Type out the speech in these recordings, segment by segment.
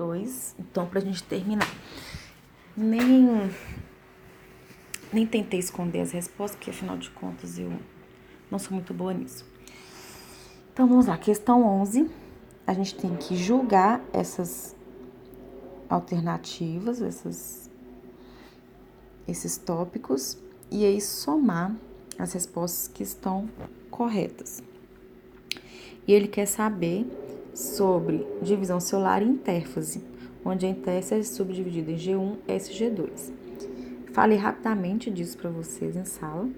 2. Então, pra gente terminar. Nem tentei esconder as respostas, porque afinal de contas eu não sou muito boa nisso. Então, vamos lá. Questão 11. A gente tem que julgar essas alternativas, esses tópicos, e aí somar as respostas que estão corretas. E ele quer saber sobre divisão celular e intérfase, onde a intérfase é subdividida em G1, S e G2. Falei rapidamente disso para vocês em sala,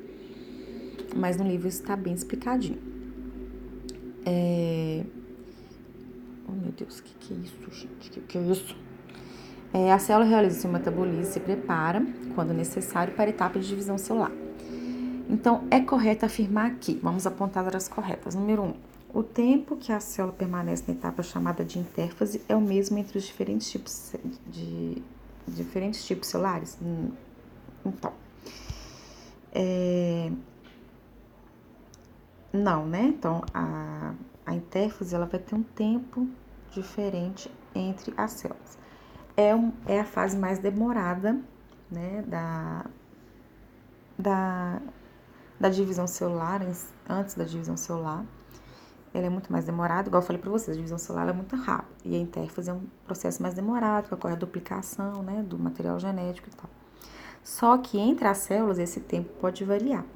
mas no livro está bem explicadinho. Oh, meu Deus, o que é isso, gente? O que é isso? A célula realiza seu metabolismo e se prepara, quando necessário, para a etapa de divisão celular. Então, é correto afirmar aqui, vamos apontar as corretas. Número 1. O tempo que a célula permanece na etapa chamada de intérfase é o mesmo entre os diferentes tipos celulares? Então, não, né? Então, a intérfase ela vai ter um tempo diferente entre as células. É a fase mais demorada, né, da divisão celular, antes da divisão celular. Ela é muito mais demorada, igual eu falei para vocês, a divisão celular é muito rápida. E a intérfase é um processo mais demorado, que ocorre a duplicação, né, do material genético e tal. Só que entre as células esse tempo pode variar,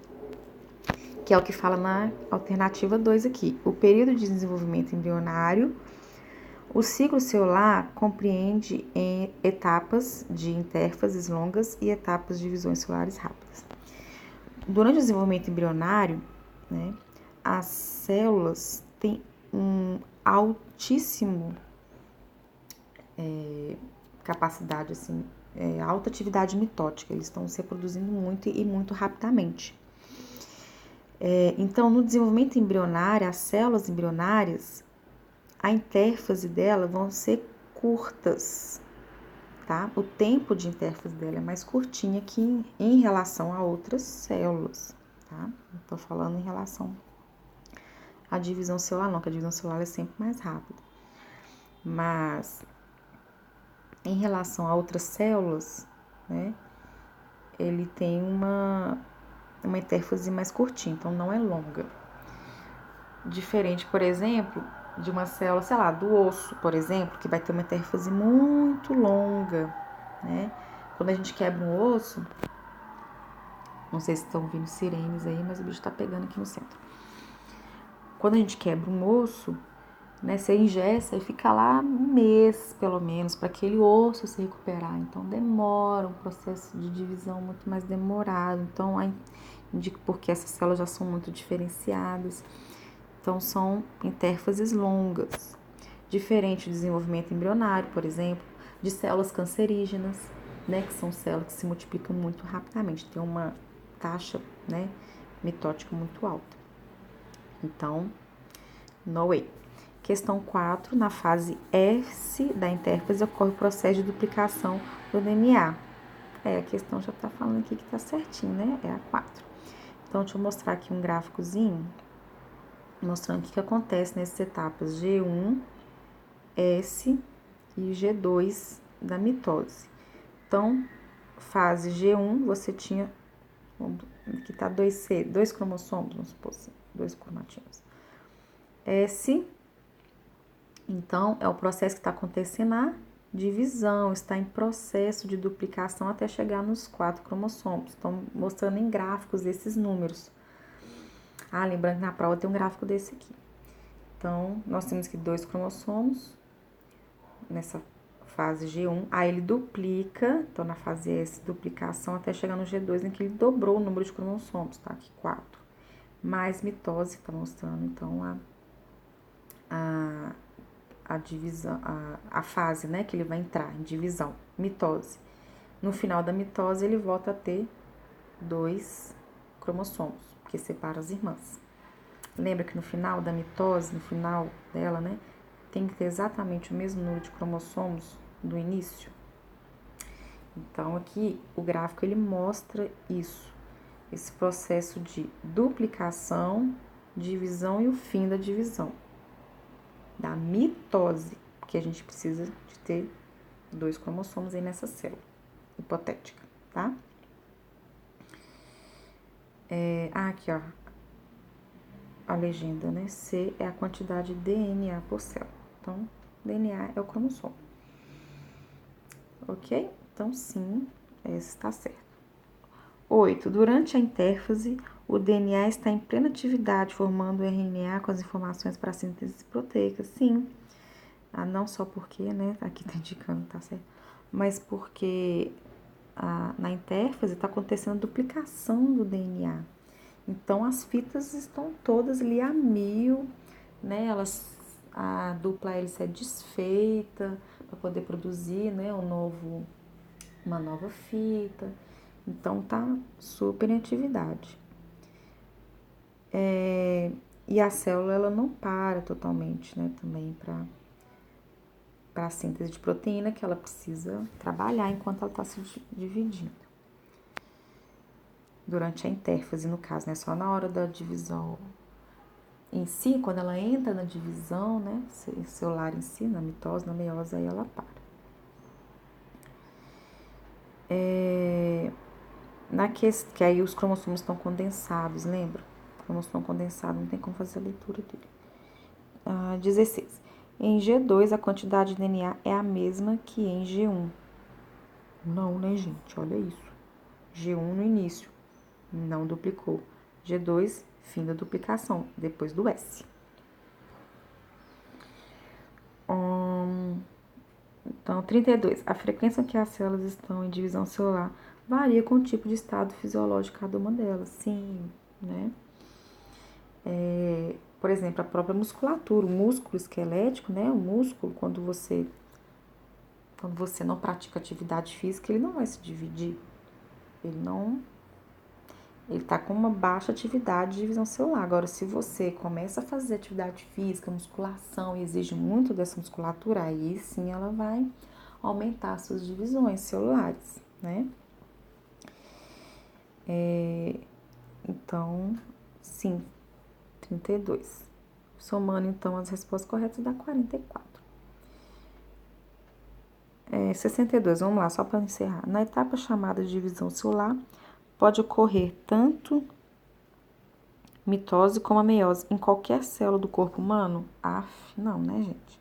que é o que fala na alternativa 2 aqui. O período de desenvolvimento embrionário. O ciclo celular compreende etapas de intérfases longas e etapas de divisões celulares rápidas. Durante o desenvolvimento embrionário, né, as células têm um altíssimo capacidade, assim, alta atividade mitótica. Eles estão se reproduzindo muito e muito rapidamente. Então, no desenvolvimento embrionário, as células embrionárias, a intérfase dela vão ser curtas, tá? O tempo de intérfase dela é mais curtinha que em relação a outras células, tá? Não tô falando em relação à divisão celular, não, que a divisão celular é sempre mais rápida. Mas, em relação a outras células, né, ele tem uma intérfase mais curtinha, então não é longa. Diferente, por exemplo, de uma célula, sei lá, do osso, por exemplo, que vai ter uma intérfase muito longa, né? Quando a gente quebra um osso, não sei se estão ouvindo sirenes aí, mas o bicho tá pegando aqui no centro. Quando a gente quebra um osso, né, você engessa e fica lá um mês, pelo menos, para aquele osso se recuperar. Então, demora, um processo de divisão muito mais demorado. Então, indica porque essas células já são muito diferenciadas. Então, são intérfases longas. Diferente do desenvolvimento embrionário, por exemplo, de células cancerígenas, né, que são células que se multiplicam muito rapidamente, tem uma taxa, né, mitótica muito alta. Então, no way. Questão 4, na fase S da intérfase ocorre o processo de duplicação do DNA. A questão já tá falando aqui que tá certinho, né? É a 4. Então, deixa eu mostrar aqui um gráficozinho, mostrando o que acontece nessas etapas G1, S e G2 da mitose. Então, fase G1, você tinha, aqui tá 2 cromossomos, vamos supor assim, 2 cromatídeos. S, então, é o processo que está acontecendo na divisão, está em processo de duplicação até chegar nos 4 cromossomos. Estão mostrando em gráficos esses números. Lembrando que na prova tem um gráfico desse aqui. Então, nós temos aqui 2 cromossomos nessa fase G1, aí ele duplica, então na fase S, duplicação, até chegar no G2, em que ele dobrou o número de cromossomos, tá? Aqui 4. Mais mitose, tá mostrando, então, a divisão, a fase, né, que ele vai entrar em divisão, mitose. No final da mitose, ele volta a ter 2 cromossomos, que separa as irmãs. Lembra que no final da mitose, no final dela, né, tem que ter exatamente o mesmo número de cromossomos do início? Então, aqui, o gráfico, ele mostra isso, esse processo de duplicação, divisão e o fim da divisão, da mitose. porque a gente precisa de ter 2 cromossomos aí nessa célula hipotética, tá? Aqui, ó, a legenda, né? C é a quantidade de DNA por célula. Então, DNA é o cromossomo. Ok? Então, sim, esse está certo. 8. Durante a intérfase, o DNA está em plena atividade, formando o RNA com as informações para a síntese proteica. Sim. Não só porque, né? Aqui tá indicando, tá certo? Mas porque na intérfase está acontecendo a duplicação do DNA. Então, as fitas estão todas ali a 1000, né? A dupla hélice é desfeita para poder produzir, né? Uma nova fita. Então, tá super em atividade. E a célula, ela não para totalmente, né? Também para a síntese de proteína, que ela precisa trabalhar enquanto ela está se dividindo. Durante a intérfase, no caso, né? Só na hora da divisão em si, quando ela entra na divisão, né? Celular em si, na mitose, na meiose, aí ela para. Que aí os cromossomos estão condensados, lembra? O cromossomo condensado não tem como fazer a leitura dele. 16. Em G2, a quantidade de DNA é a mesma que em G1. Não, né, gente? Olha isso. G1 no início, não duplicou. G2, fim da duplicação, depois do S. Então, 32. A frequência que as células estão em divisão celular varia com o tipo de estado fisiológico de cada uma delas. Sim, né? Por exemplo, a própria musculatura, o músculo esquelético, né? O músculo, quando você não pratica atividade física, ele não vai se dividir. Ele tá com uma baixa atividade de divisão celular. Agora, se você começa a fazer atividade física, musculação, e exige muito dessa musculatura, aí sim ela vai aumentar suas divisões celulares, né? Então, sim, 32. Somando, então, as respostas corretas, dá 44. 62, vamos lá, só para encerrar. Na etapa chamada de divisão celular, pode ocorrer tanto mitose como a meiose em qualquer célula do corpo humano? Não, né, gente?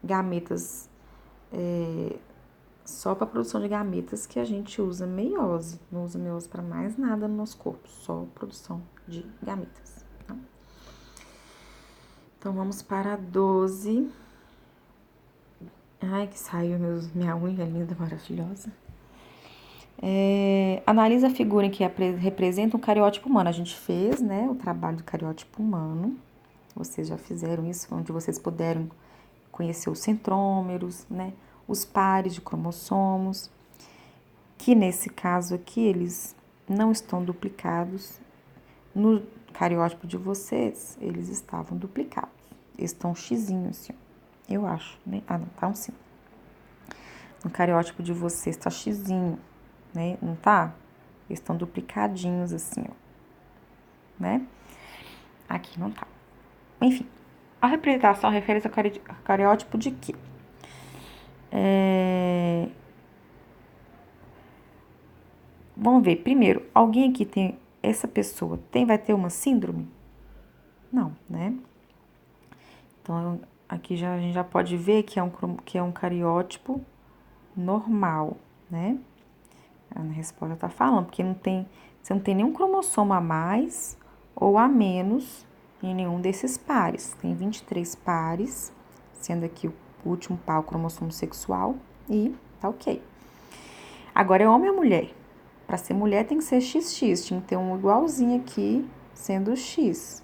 Gametas, só para a produção de gametas que a gente usa meiose. Não usa meiose para mais nada no nosso corpo, só produção de gametas. Tá? Então, vamos para 12. Ai, que saiu minha unha linda, maravilhosa. Analisa a figura em que representa um cariótipo humano. A gente fez, né, o trabalho do cariótipo humano. Vocês já fizeram isso, onde vocês puderam conhecer os centrômeros, né, os pares de cromossomos, que nesse caso aqui eles não estão duplicados. No cariótipo de vocês, eles estavam duplicados. Eles estão xizinho assim, eu acho, né? Não, tá um sim. No cariótipo de vocês tá xizinho, né? Não tá? Eles estão duplicadinhos assim, ó, né? Aqui não tá. Enfim, a representação refere-se ao cariótipo de quê? Vamos ver. Primeiro, alguém aqui tem... Essa pessoa vai ter uma síndrome? Não, né? Então, aqui a gente já pode ver que é um cariótipo normal, né? A resposta tá falando, porque você não tem nenhum cromossomo a mais ou a menos em nenhum desses pares. Tem 23 pares, sendo aqui o último par o cromossomo sexual e tá ok. Agora, é homem ou mulher? Para ser mulher tem que ser XX, tinha que ter um igualzinho aqui, sendo X.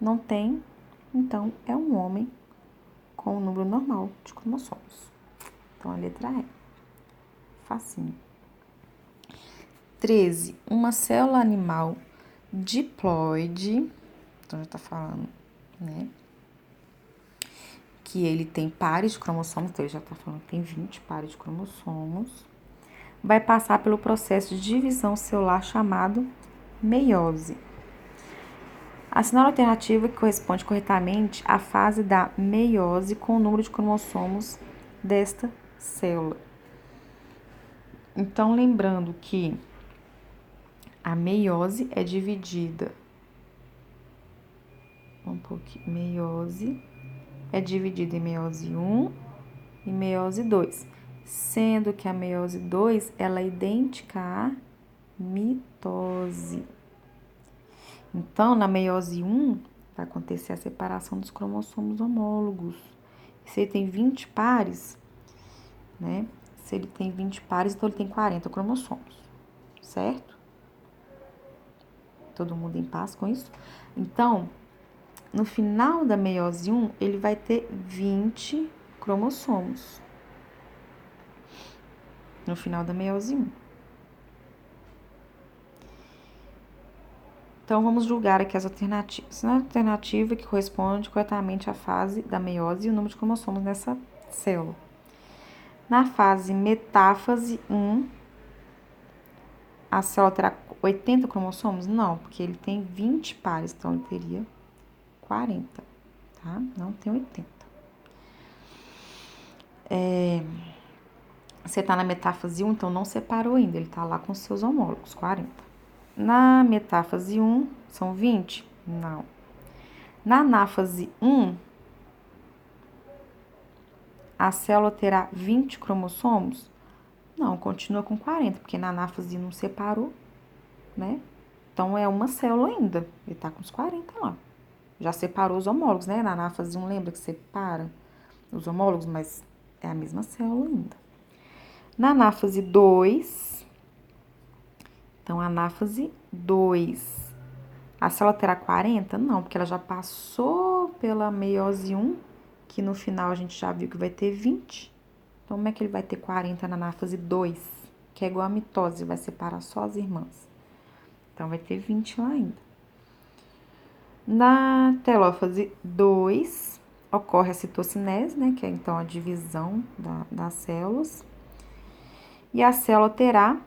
Não tem, então é um homem com um número normal de cromossomos. Então, a letra E. Facinho. 13. Uma célula animal diploide, então já tá falando, né? Que ele tem pares de cromossomos, então ele já tá falando que tem 20 pares de cromossomos. Vai passar pelo processo de divisão celular chamado meiose. Assinale a alternativa que corresponde corretamente à fase da meiose com o número de cromossomos desta célula. Então, lembrando que a meiose é dividida. Meiose é dividida em meiose 1 e meiose 2, sendo que a meiose 2 ela é idêntica à mitose. Então, na meiose 1, vai acontecer a separação dos cromossomos homólogos. Se ele tem 20 pares, né? Se ele tem 20 pares, então ele tem 40 cromossomos, certo? Todo mundo em paz com isso? Então, no final da meiose 1, ele vai ter 20 cromossomos. No final da meiose 1. Então, vamos julgar aqui as alternativas. Na alternativa que corresponde corretamente à fase da meiose e o número de cromossomos nessa célula. Na fase metáfase 1, a célula terá 80 cromossomos? Não, porque ele tem 20 pares, então ele teria 40, tá? Não tem 80. Você tá na metáfase 1, então não separou ainda, ele tá lá com seus homólogos, 40. Na metáfase 1, são 20? Não. Na anáfase 1, a célula terá 20 cromossomos? Não, continua com 40, porque na anáfase não separou, né? Então, é uma célula ainda. Ele tá com os 40 lá. Já separou os homólogos, né? Na anáfase 1, lembra que separa os homólogos, mas é a mesma célula ainda. Na anáfase 2, então, anáfase 2, a célula terá 40? Não, porque ela já passou pela meiose 1, que no final a gente já viu que vai ter 20. Então, como é que ele vai ter 40 na anáfase 2? Que é igual a mitose, vai separar só as irmãs. Então, vai ter 20 lá ainda. Na telófase 2, ocorre a citocinese, né? Que é então a divisão das células. E a célula terá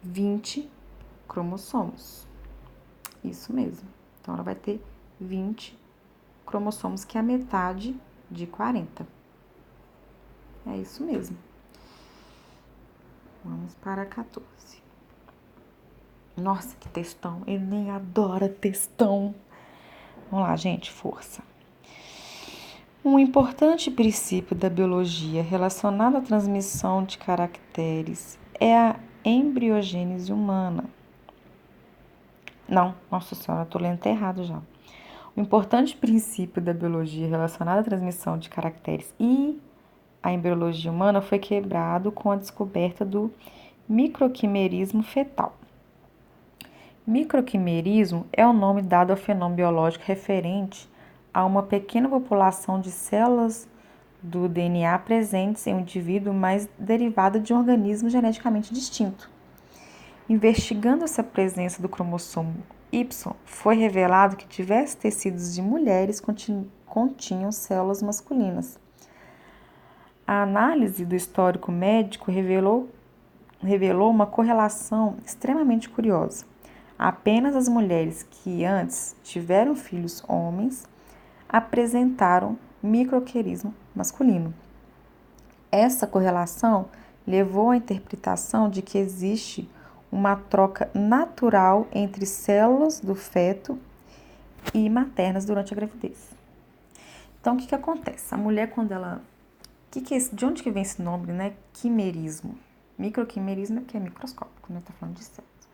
20 cromossomos. Isso mesmo. Então, ela vai ter 20 cromossomos, que é a metade de 40. É isso mesmo. Vamos para 14. Nossa, que textão. Ele nem adora textão. Vamos lá, gente, força. Um importante princípio da biologia relacionado à transmissão de caracteres é a embriogênese humana. Não, nossa senhora, eu tô lendo até errado já. O importante princípio da biologia relacionado à transmissão de caracteres e a embriologia humana foi quebrado com a descoberta do microquimerismo fetal. Microquimerismo é o nome dado ao fenômeno biológico referente a uma pequena população de células do DNA presentes em um indivíduo, mas derivada de um organismo geneticamente distinto. Investigando essa presença do cromossomo Y, foi revelado que diversos tecidos de mulheres continham células masculinas. A análise do histórico médico revelou uma correlação extremamente curiosa. Apenas as mulheres que antes tiveram filhos homens apresentaram microquimerismo masculino. Essa correlação levou à interpretação de que existe uma troca natural entre células do feto e maternas durante a gravidez. Então, o que acontece? A mulher, quando ela... de onde que vem esse nome, né? Quimerismo. Microquimerismo é que é microscópico, né? Tá falando de células.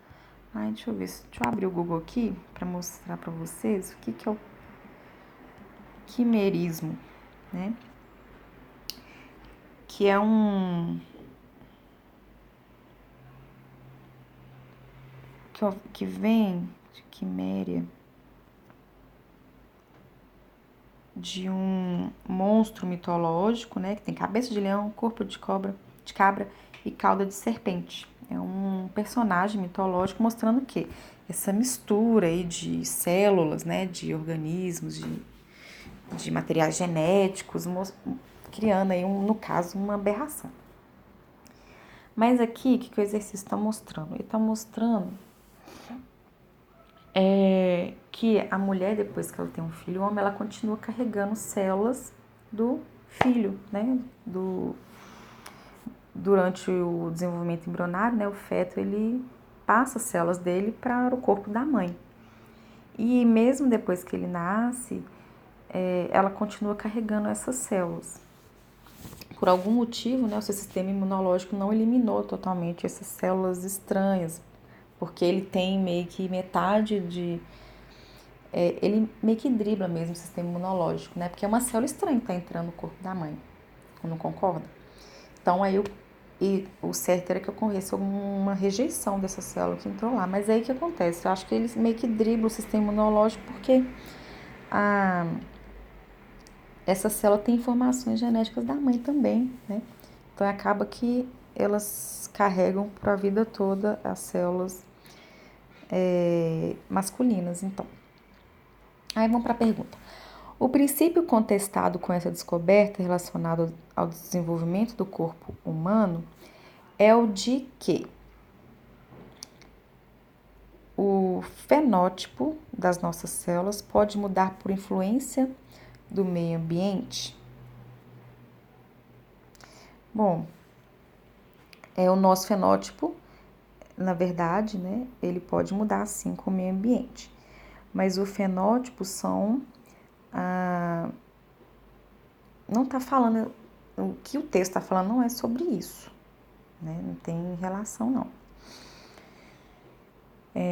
Ai, deixa eu ver. Deixa eu abrir o Google aqui para mostrar para vocês o que é o quimerismo, né? Que é que vem de quiméria, de um monstro mitológico, né? Que tem cabeça de leão, corpo de cabra e cauda de serpente. É um personagem mitológico mostrando que essa mistura aí de células, né? De organismos, de materiais genéticos, criando aí, no caso, uma aberração. Mas aqui, o que o exercício está mostrando? Ele está mostrando é que a mulher, depois que ela tem um filho homem, ela continua carregando células do filho, né? Durante o desenvolvimento embrionário, né, o feto ele passa as células dele para o corpo da mãe. E mesmo depois que ele nasce, ela continua carregando essas células. Por algum motivo, né, o seu sistema imunológico não eliminou totalmente essas células estranhas, porque ele tem meio que metade de... ele meio que dribla mesmo o sistema imunológico, né? Porque é uma célula estranha que está entrando no corpo da mãe, não concorda? Então, aí o certo era que ocorresse alguma rejeição dessa célula que entrou lá. Mas aí o que acontece? Eu acho que eles meio que driblam o sistema imunológico porque essa célula tem informações genéticas da mãe também, né? Então, acaba que elas carregam para a vida toda as células masculinas, então. Aí vamos para a pergunta. O princípio contestado com essa descoberta relacionado ao desenvolvimento do corpo humano é o de que o fenótipo das nossas células pode mudar por influência do meio ambiente. Bom, o nosso fenótipo, na verdade, né, ele pode mudar sim com o meio ambiente. Mas o fenótipo são... não está falando... O que o texto está falando não é sobre isso, né? Não tem relação, não.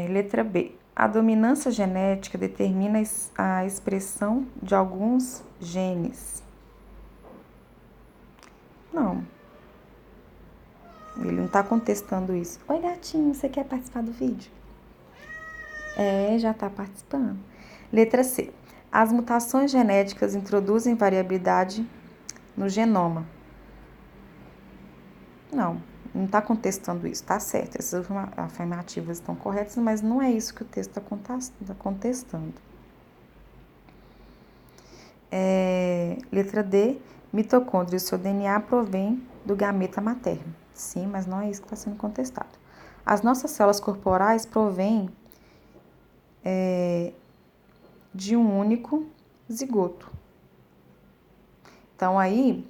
Letra B. A dominância genética determina a expressão de alguns genes. Não. Ele não está contestando isso. Oi, gatinho, você quer participar do vídeo? Já está participando. Letra C. As mutações genéticas introduzem variabilidade no genoma. Não está contestando isso, está certo. Essas afirmativas estão corretas, mas não é isso que o texto está contestando. Letra D. Mitocôndria, o seu DNA provém do gameta materno. Sim, mas não é isso que está sendo contestado. As nossas células corporais provêm de um único zigoto. Então, aí,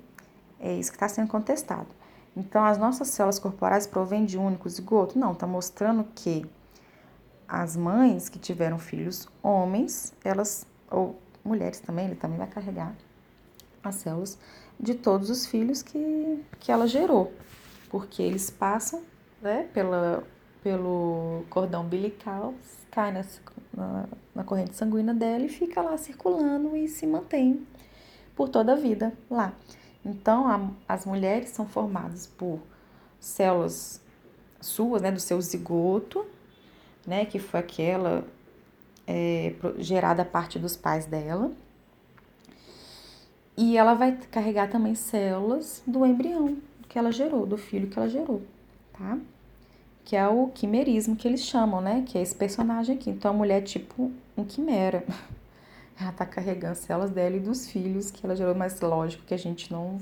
é isso que está sendo contestado. Então, as nossas células corporais provêm de um único zigoto? Não, está mostrando que as mães que tiveram filhos homens, elas, ou mulheres também, ele também vai carregar as células de todos os filhos que ela gerou, porque eles passam, né, pelo cordão umbilical, cai na corrente sanguínea dela e fica lá circulando e se mantém por toda a vida lá. Então, as mulheres são formadas por células suas, né, do seu zigoto, né, que foi aquela gerada a partir dos pais dela. E ela vai carregar também células do embrião que ela gerou, do filho que ela gerou, tá? Que é o quimerismo que eles chamam, né? Que é esse personagem aqui. Então, a mulher é tipo um quimera. Ela tá carregando células dela e dos filhos que ela gerou, mas lógico que a gente não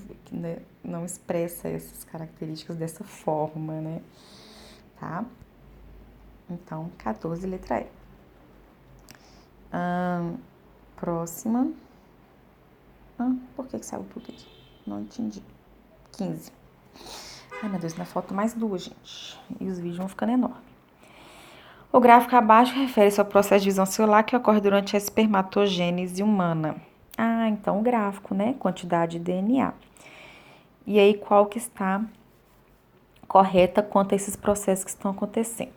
expressa essas características dessa forma, né? Tá? Então, 14, letra E. Próxima. Por que saiu tudo aqui? Não entendi. 15. Ai, meu Deus, ainda falta mais duas, gente. E os vídeos vão ficando enormes. O gráfico abaixo refere-se ao processo de divisão celular que ocorre durante a espermatogênese humana. Então o gráfico, né? Quantidade de DNA. E aí, qual que está correta quanto a esses processos que estão acontecendo?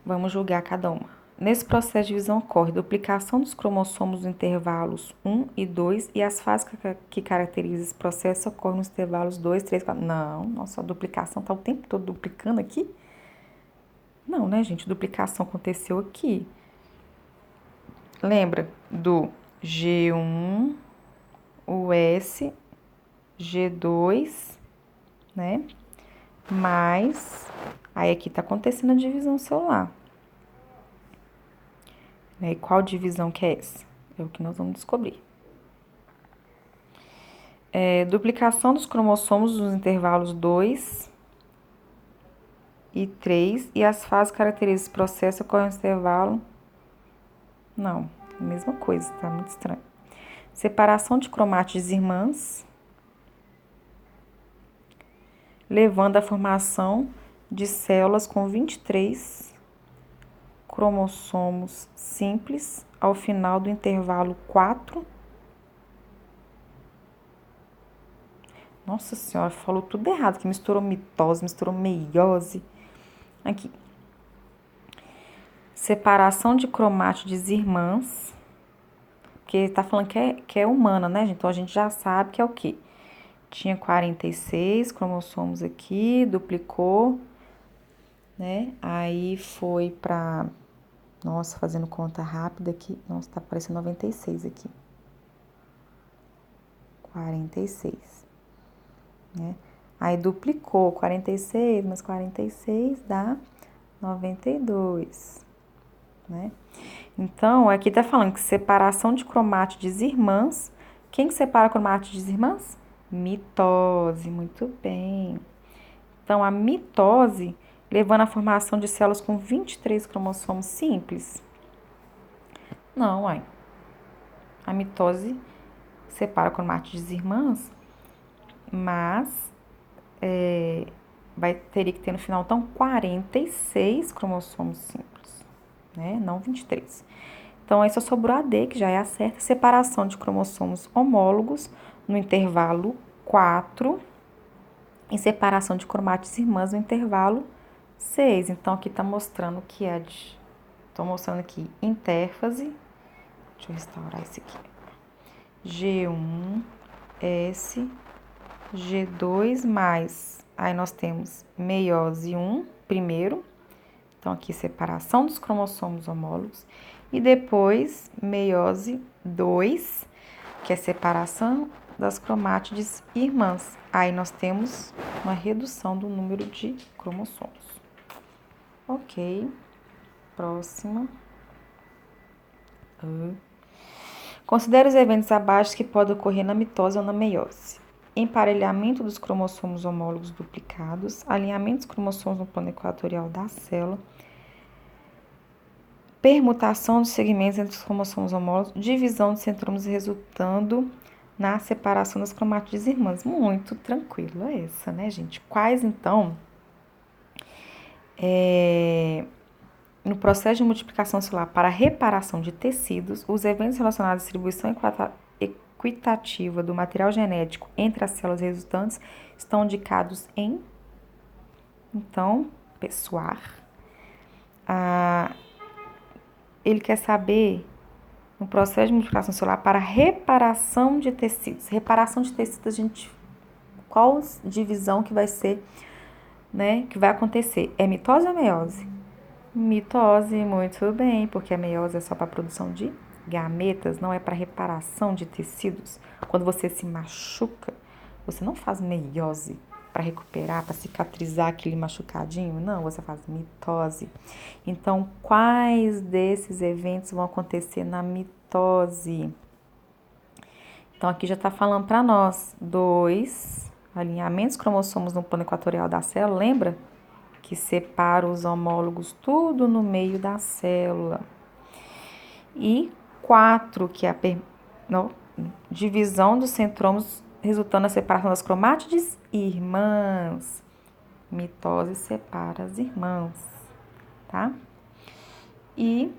Vamos julgar cada uma. Nesse processo de divisão ocorre duplicação dos cromossomos nos intervalos 1 e 2 e as fases que caracterizam esse processo ocorrem nos intervalos 2, 3, 4. Não, nossa, a duplicação está o tempo todo duplicando aqui? Não, né, gente? Duplicação aconteceu aqui. Lembra do G1, o S, G2, né? Mas, aí aqui tá acontecendo a divisão celular. E qual divisão que é essa? É o que nós vamos descobrir. Duplicação dos cromossomos nos intervalos 2 e 3 e as fases características desse processo ocorrem no intervalo Não, a mesma coisa, tá muito estranho. Separação de cromátides irmãs, levando à formação de células com 23 cromossomos simples ao final do intervalo 4. Nossa senhora, falou tudo errado, que misturou mitose, misturou meiose. Aqui. Separação de cromátides irmãs, porque tá falando que é humana, né, gente? Então a gente já sabe que é o quê? Tinha 46 cromossomos aqui, duplicou, né? Aí foi pra... Nossa, fazendo conta rápida aqui. Nossa, tá aparecendo 96 aqui. 46, né? Aí duplicou 46 mais 46 dá 92, né? Então, aqui tá falando que separação de cromátides irmãs. Quem que separa cromátides irmãs? Mitose, muito bem. Então, a mitose levando à formação de células com 23 cromossomos simples? Não, uai. A mitose separa cromátides irmãs, mas teria que ter no final, então, 46 cromossomos simples, né? Não 23. Então, aí só sobrou a D, que já é a certa, separação de cromossomos homólogos no intervalo 4 e separação de cromátides irmãs no intervalo 6. Então, aqui tá mostrando que é de... Tô mostrando aqui intérfase. Deixa eu restaurar esse aqui. G1, S, G2 mais... Aí nós temos meiose 1 primeiro. Então, aqui separação dos cromossomos homólogos. E depois, meiose 2, que é separação das cromátides irmãs. Aí nós temos uma redução do número de cromossomos. Ok. Próxima. Considere os eventos abaixo que podem ocorrer na mitose ou na meiose. Emparelhamento dos cromossomos homólogos duplicados, alinhamento dos cromossomos no plano equatorial da célula, permutação dos segmentos entre os cromossomos homólogos, divisão dos centrómeros resultando na separação das cromátides irmãs. Muito tranquilo essa, né, gente? Quais, então, no processo de multiplicação celular para reparação de tecidos, os eventos relacionados à distribuição equitativa do material genético entre as células resultantes estão indicados em, então, pessoar. Ele quer saber, no processo de multiplicação celular para reparação de tecidos. Reparação de tecidos, qual divisão que vai ser, né, que vai acontecer? É mitose ou meiose? Mitose, muito bem, porque a meiose é só para a produção de gametas, não é para reparação de tecidos. Quando você se machuca, você não faz meiose para recuperar, para cicatrizar aquele machucadinho, não, você faz mitose. Então, quais desses eventos vão acontecer na mitose? Então, aqui já está falando para nós, 2 alinhamentos cromossomos no plano equatorial da célula, lembra? Que separa os homólogos tudo no meio da célula. E 4, que é a divisão dos centrómeros resultando na separação das cromátides irmãs. Mitose separa as irmãs, tá? E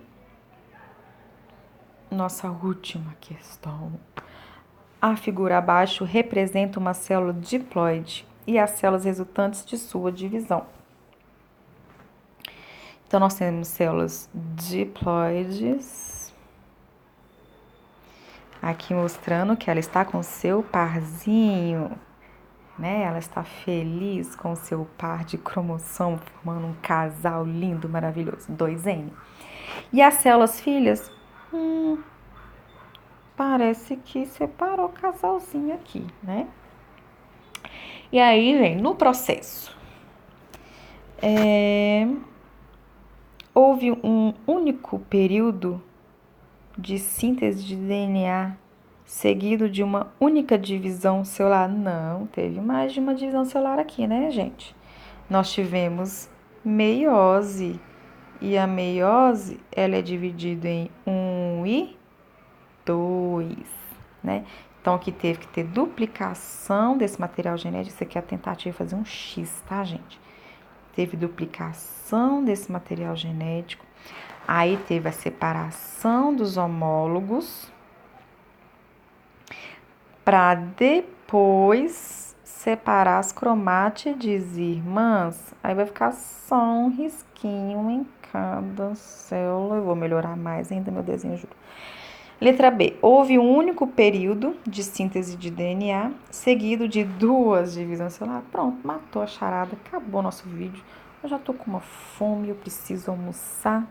nossa última questão. A figura abaixo representa uma célula diploide e as células resultantes de sua divisão. Então, nós temos células diploides, aqui mostrando que ela está com seu parzinho, né? Ela está feliz com seu par de cromossomo, formando um casal lindo, maravilhoso, 2N. E as células filhas, parece que separou o casalzinho aqui, né? E aí vem no processo. Houve um único período de síntese de DNA seguido de uma única divisão celular? Não, teve mais de uma divisão celular aqui, né, gente? Nós tivemos meiose E a meiose, ela é dividida em 1 e 2, né? Então, aqui teve que ter duplicação desse material genético. Isso aqui é a tentativa de fazer um X, tá, gente? Teve duplicação desse material genético. Aí teve a separação dos homólogos para depois separar as cromátides irmãs. Aí vai ficar só um risquinho em cada célula. Eu vou melhorar mais ainda meu desenho, juro. Letra B. Houve um único período de síntese de DNA, seguido de 2 divisões celulares. Pronto, matou a charada, acabou nosso vídeo. Eu já tô com uma fome, eu preciso almoçar.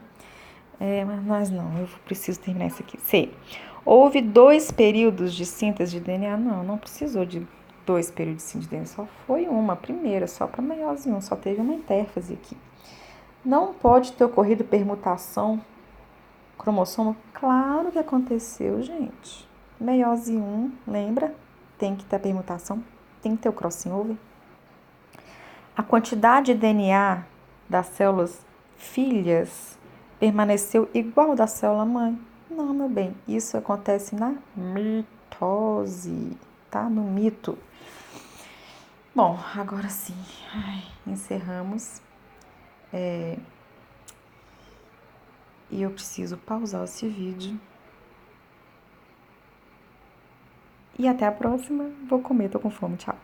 Mas não, eu preciso terminar isso aqui. C. Houve 2 períodos de síntese de DNA? Não, não precisou de 2 períodos de síntese de DNA, só foi uma, a primeira, só para meiose 1, só teve uma intérfase aqui. Não pode ter ocorrido permutação cromossomo? Claro que aconteceu, gente. Meiose 1, lembra? Tem que ter permutação, tem que ter o crossing over. A quantidade de DNA das células filhas permaneceu igual da célula mãe? Não, meu bem, isso acontece na mitose, tá? No mito. Bom, agora sim, encerramos. E eu preciso pausar esse vídeo. E até a próxima. Vou comer, tô com fome. Tchau.